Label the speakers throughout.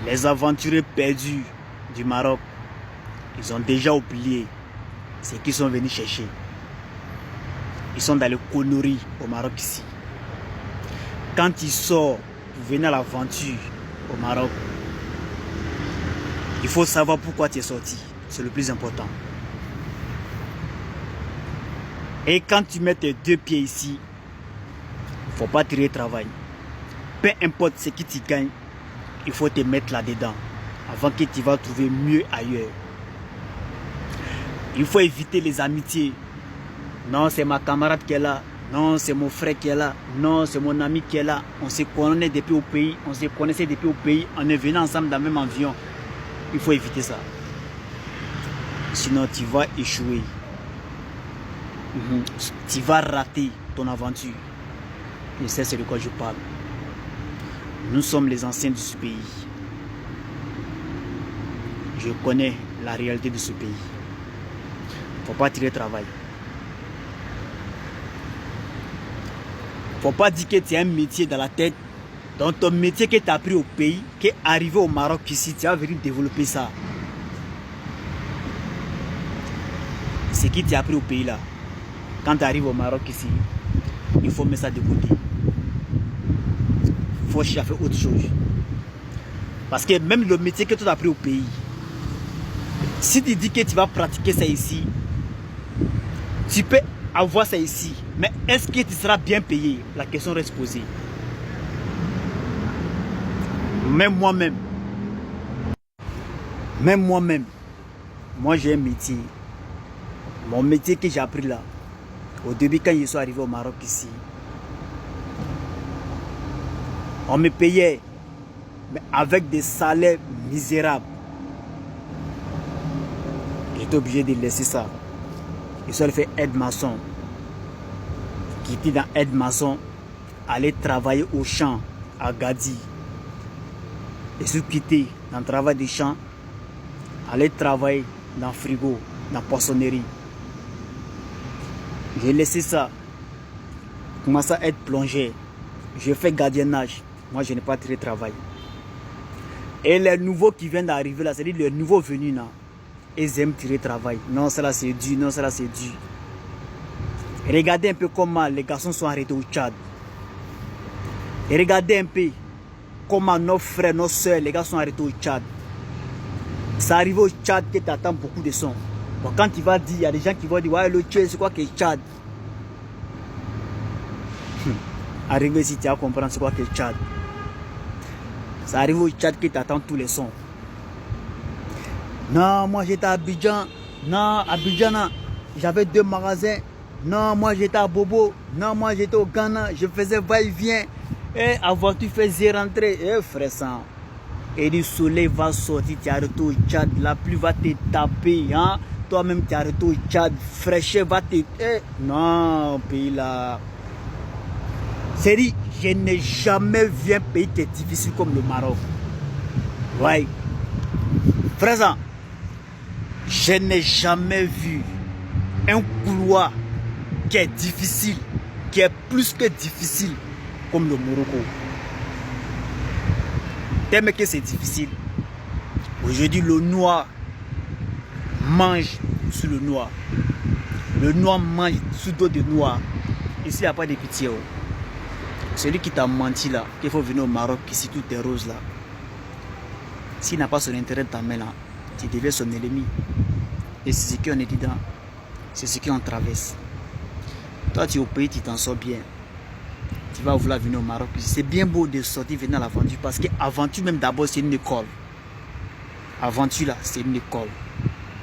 Speaker 1: Les aventuriers perdus du Maroc, ils ont déjà oublié ce qu'ils sont venus chercher. Ils sont dans le conneries au Maroc ici. Quand ils sortent pour venir à l'aventure au Maroc, il faut savoir pourquoi tu es sorti. C'est le plus important. Et quand tu mets tes deux pieds ici, il ne faut pas tirer travail. Peu importe ce que tu gagnes, il faut te mettre là-dedans avant que tu vas trouver mieux ailleurs. Il faut éviter les amitiés. Non, c'est ma camarade qui est là. Non, c'est mon frère qui est là. Non, c'est mon ami qui est là. On se connaît depuis au pays. On se connaissait depuis au pays. On est venus ensemble dans le même avion. Il faut éviter ça. Sinon, tu vas échouer. Tu vas rater ton aventure. Je sais c'est de quoi je parle. Nous sommes les anciens de ce pays. Je connais la réalité de ce pays. Il ne faut pas tirer travail. Il ne faut pas dire que tu as un métier dans la tête. Dans ton métier que tu as appris au pays, qui est arrivé au Maroc ici, tu vas venir développer ça. Ce qui t'a appris au pays là, quand tu arrives au Maroc ici, il faut mettre ça de côté. Il faut chercher autre chose. Parce que même le métier que tu as appris au pays, si tu dis que tu vas pratiquer ça ici, tu peux avoir ça ici. Mais est-ce que tu seras bien payé? La question reste posée. Même moi-même, moi j'ai un métier. Mon métier que j'ai appris là, au début quand je suis arrivé au Maroc ici, on me payait, mais avec des salaires misérables. J'étais obligé de laisser ça. Je suis allé faire aide-maçon. Quitter dans aide-maçon, aller travailler au champ à Gadi. Je suis quitté dans le travail des champs, aller travailler dans le frigo, dans la poissonnerie. J'ai laissé ça. Commencé à être plongé. J'ai fait gardiennage. Moi, je n'ai pas tiré travail. Et les nouveaux qui viennent d'arriver là, c'est-à-dire les nouveaux venus là, ils aiment tirer travail. Non, cela c'est dur, non, cela c'est dur. Regardez un peu comment les garçons sont arrêtés au Tchad. Et regardez un peu comment nos frères, nos soeurs, les gars sont arrêtés au Tchad. Ça arrive au Tchad que tu attends beaucoup de sons. Bon, quand tu vas dire, il y a des gens qui vont dire, ouais, le Tchad, c'est quoi que Tchad? Arrivé ici, tu vas comprendre c'est quoi que Tchad. Ça arrive au Tchad que tu attends tous les sons. Non, moi j'étais à Abidjan. Non, Abidjan, j'avais 2 magasins. Non, moi j'étais à Bobo. Non, moi j'étais au Ghana. Je faisais va-et-vient. Et avant tu faisais rentrer. Eh, frère sang. Et le soleil va sortir, tu arrêtes au Tchad. La pluie va te taper. Hein? Toi-même tu arrêtes au Tchad. Fraîcheur va te... Eh, non, pays là. C'est dit, je n'ai jamais vu un pays qui est difficile comme le Maroc. Ouais. Frère sang. Je n'ai jamais vu un couloir qui est difficile, qui est plus que difficile comme le Morocco. Tellement que c'est difficile. Aujourd'hui, le noir mange sur le noir. Le noir mange sous dos de noir. Ici, il n'y a pas de pitié. Celui qui t'a menti là, qu'il faut venir au Maroc, ici tout est rose là. S'il n'a pas son intérêt de ta main là, tu deviens son ennemi. Et c'est ce qu'on est dedans. C'est ce qu'on traverse. Toi, tu es au pays, tu t'en sors bien. Tu vas vouloir venir au Maroc. C'est bien beau de sortir, venir à l'aventure. Parce que l'aventure, même d'abord, c'est une école. Aventure là, c'est une école.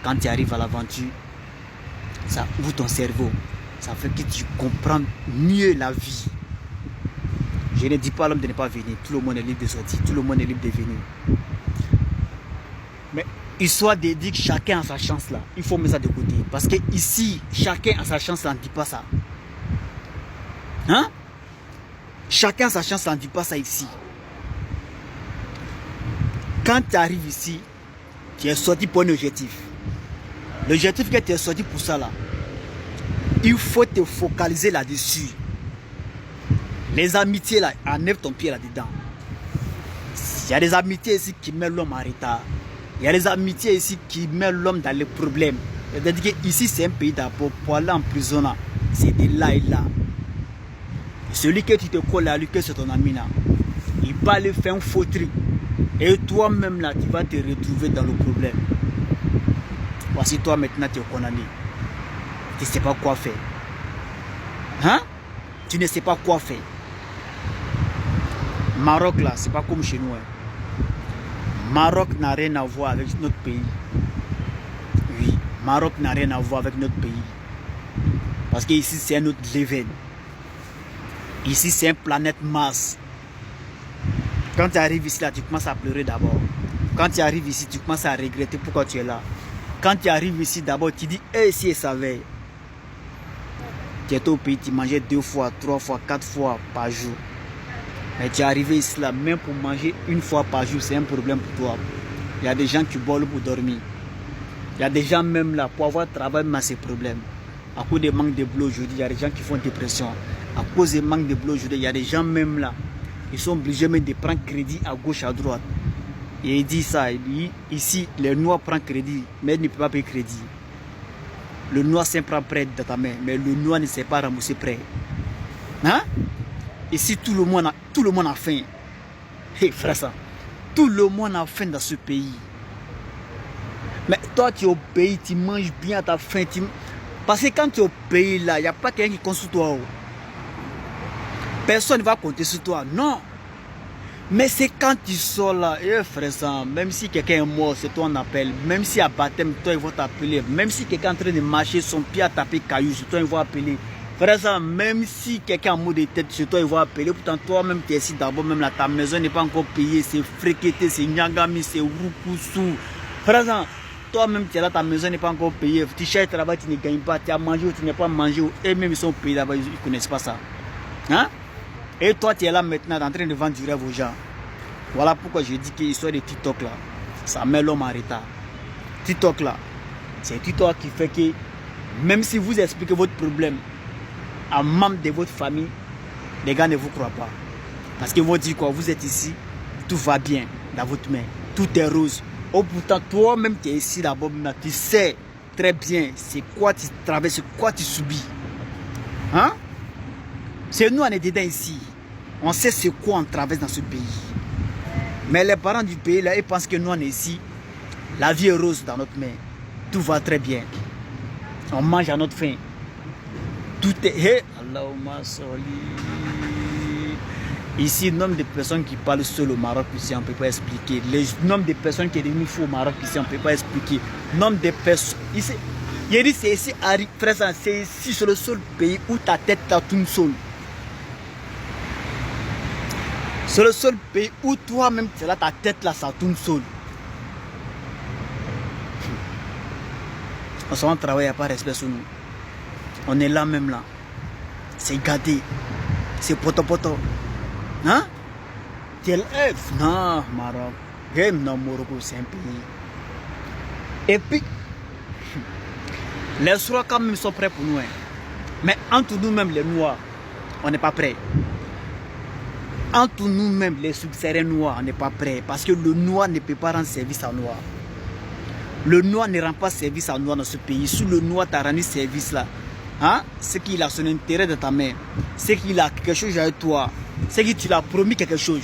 Speaker 1: Quand tu arrives à l'aventure, ça ouvre ton cerveau. Ça fait que tu comprends mieux la vie. Je ne dis pas à l'homme de ne pas venir. Tout le monde est libre de sortir. Tout le monde est libre de venir. Mais histoire de dire que chacun a sa chance là, il faut mettre ça de côté. Parce que ici, chacun a sa chance, ça ne dit pas ça. Hein? Chacun a sa chance, ça ne dit pas ça ici. Quand tu arrives ici, tu es sorti pour un objectif. L'objectif que tu es sorti pour ça là, il faut te focaliser là-dessus. Les amitiés là, enlève ton pied là-dedans. Il y a des amitiés ici qui mettent l'homme en retard. Il y a des amitiés ici qui mettent l'homme dans les problèmes. C'est-à-dire qu'ici, c'est un pays d'abord. Pour aller en prison, c'est de là et là. Celui que tu te colles à lui, que c'est ton ami là, il va aller faire un faux truc. Et toi-même là, tu vas te retrouver dans le problème. Voici toi maintenant, tu es condamné. Tu ne sais pas quoi faire. Hein? Tu ne sais pas quoi faire. Maroc là, c'est pas comme chez nous. Hein. Maroc n'a rien à voir avec notre pays. Oui, Maroc n'a rien à voir avec notre pays. Parce que ici c'est un autre level. Ici c'est une planète Mars. Quand tu arrives ici là, tu commences à pleurer d'abord. Quand tu arrives ici, tu commences à regretter pourquoi tu es là. Quand tu arrives ici d'abord, tu dis, hey, si elle savait. Tu étais au pays, tu mangeais 2 fois, 3 fois, 4 fois par jour. Mais tu es arrivé ici là, même pour manger 1 fois par jour, c'est un problème pour toi. Il y a des gens qui boivent pour dormir. Il y a des gens même là, pour avoir travail, mais c'est problème. À cause du manque de boulot aujourd'hui, il y a des gens qui font dépression. À cause du manque de boulot aujourd'hui, il y a des gens même là, ils sont obligés même de prendre crédit à gauche, à droite. Et il dit ça, il dit, ici, les Noirs prennent crédit, mais ils ne peuvent pas payer crédit. Le Noir s'en prend prêt dans ta main, mais le Noir ne sait pas rembourser prêt. Hein? Ici, tout le monde a faim. Hey, frère, ça, tout le monde a faim dans ce pays. Mais toi, tu es au pays, tu manges bien à ta faim. Parce que quand tu es au pays là, il n'y a pas quelqu'un qui compte sur toi. Personne ne va compter sur toi, non. Mais c'est quand tu sors là, frère, ça, même si quelqu'un est mort, c'est toi on appelle. Même si à baptême, toi ils vont t'appeler. Même si quelqu'un est en train de marcher, son pied a tapé caillou, c'est toi ils vont appeler. Frère, ça, même si quelqu'un a mot de tête, c'est toi ils vont appeler. Pourtant, toi-même, tu es ici d'abord, même là, ta maison n'est pas encore payée. C'est fréqueté, c'est nyangami, c'est roukousou. Frère, ça, toi-même, tu es là, ta maison n'est pas encore payée. Tu cherches travail, tu ne gagnes pas. Tu as mangé ou tu n'as pas mangé. Et même ils sont payés là-bas, ils ne connaissent pas ça. Hein? Et toi, tu es là maintenant, en train de vendre du rêve aux gens. Voilà pourquoi je dis que l'histoire de TikTok là, ça met l'homme en retard. TikTok là, c'est TikTok qui fait que, même si vous expliquez votre problème à un membre de votre famille, les gars ne vous croient pas. Parce qu'ils vont dire quoi? Vous êtes ici, tout va bien dans votre main, tout est rose. Oh, pourtant, toi-même, tu es ici d'abord, tu sais très bien c'est quoi tu traverses, c'est quoi tu subis. Hein? C'est nous, on est dedans ici. On sait c'est quoi on traverse dans ce pays. Mais les parents du pays, là, ils pensent que nous, on est ici. La vie est rose dans notre main. Tout va très bien. On mange à notre faim. Tout est... Hey, Allahumma soli. Ici, le nombre de personnes qui parlent seul au Maroc, ici, on ne peut pas expliquer. Le nombre de personnes qui est devenu fou au Maroc, ici, on ne peut pas expliquer. Le nombre de personnes... Ici, il dit, c'est ici, c'est ici, sur le seul pays où ta tête tourne seule. C'est le seul pays où toi-même, tu es là, ta tête là, ça tourne seul. On s'en travaille, il n'y a pas de respect sur nous. On est là même là. C'est gâté. C'est poto-poto. Hein? Tu es là. Non, Maroc. Non, Morocco, c'est un pays. Et puis, les Soura quand même sont prêts pour nous. Hein. Mais entre nous-mêmes, les Noirs, on n'est pas prêts. Entre nous-mêmes, les subsahariens noirs, on n'est pas prêts. Parce que le noir ne peut pas rendre service à noir. Le noir ne rend pas service à noir dans ce pays. Si le noir t'a rendu service là, hein, c'est qu'il a son intérêt dans ta main. C'est qu'il a quelque chose avec toi. C'est que tu l'as promis quelque chose.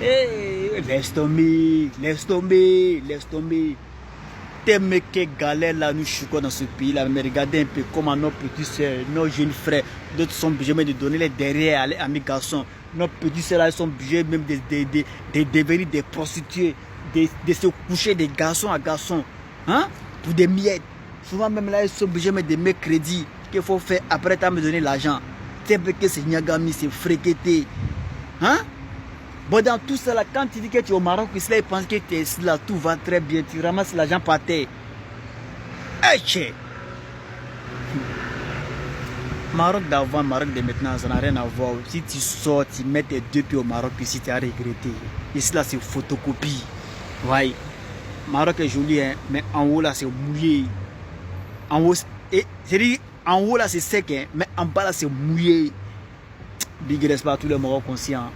Speaker 1: Hey, laisse tomber, laisse tomber, laisse tomber. Tes mecs qui galèrent là, nous chouquons dans ce pays là, mais regardez un peu comment nos petits soeurs, nos jeunes frères, d'autres sont obligés de donner les derrière à mes garçons. Nos petits soeurs là, ils sont obligés même de devenir des prostituées, de se coucher des garçons à garçons, hein, pour des miettes. Souvent même là, ils sont obligés de mettre crédit qu'il faut faire après t'as me donné l'argent. Tes mecs c'est nyagami, c'est fréqueté, hein. Bon, dans tout ça, là, quand tu dis que tu es au Maroc, ils pensent que tu es là, tout va très bien, tu ramasses l'argent par terre. Hey, Maroc d'avant, Maroc de maintenant, ça n'a rien à voir. Si tu sors, tu mets tes 2 pieds au Maroc, ici tu as regretté. Ici là, c'est photocopie. Ouais. Maroc est joli, hein, mais en haut là, c'est mouillé. En haut, en haut là, c'est sec, hein, mais en bas là, c'est mouillé. Big respect à tous les Marocs conscients.